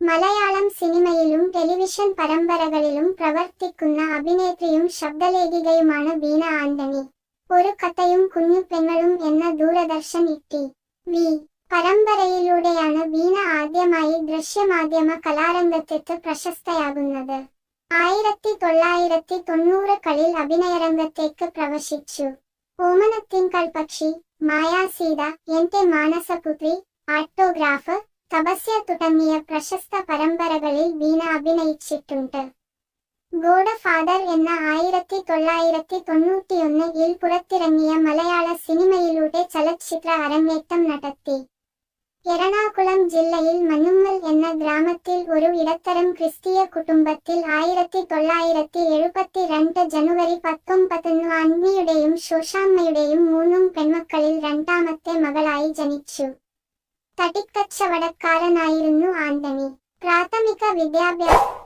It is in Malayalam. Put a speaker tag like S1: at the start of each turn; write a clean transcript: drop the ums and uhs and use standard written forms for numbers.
S1: മലയാളം സിനിമയിലും ടെലിവിഷൻ പരമ്പരകളിലും പ്രവർത്തിക്കുന്ന അഭിനേത്രിയും ശബ്ദലേഖികയുമാണ് ബീന ആന്റണി. ഒരു കഥയും കുഞ്ഞു പെങ്ങളും എന്ന ദൂരദർശൻ ടി.വി. പരമ്പരയിലൂടെയാണ് ബീന ആദ്യമായി ദൃശ്യമാധ്യമ കലാരംഗത്തെത്ത് പ്രശസ്തയാകുന്നത്. 1990കളിൽ അഭിനയരംഗത്തേക്ക് പ്രവേശിച്ചു. ഓമനത്തിങ്കൾ പക്ഷി, മായാസീത, എന്റെ മാനസപുത്രി, ആട്ടോഗ്രാഫ്, തപസ്യ തുടങ്ങിയ പ്രശസ്ത പരമ്പരകളിൽ ബീന അഭിനയിച്ചിട്ടുണ്ട്. ഗോഡ് ഫാദർ എന്ന 1991ൽ പുറത്തിറങ്ങിയ മലയാള സിനിമയിലൂടെ ചലച്ചിത്ര അരങ്ങേറ്റം നടത്തി. എറണാകുളം ജില്ലയിൽ മഞ്ഞുമ്മൽ എന്ന ഗ്രാമത്തിൽ ഒരു ഇടത്തരം ക്രിസ്തീയ കുടുംബത്തിൽ 1972 ജനുവരി 19 ആന്റണിയുടെയും ശോശാമ്മയുടെയും 3 പെൺമക്കളിൽ രണ്ടാമത്തെ മകളായി ജനിച്ചു. തടിക്കച്ചവടക്കാരനായിരുന്നു ആന്റണി. പ്രാഥമിക വിദ്യാഭ്യാസം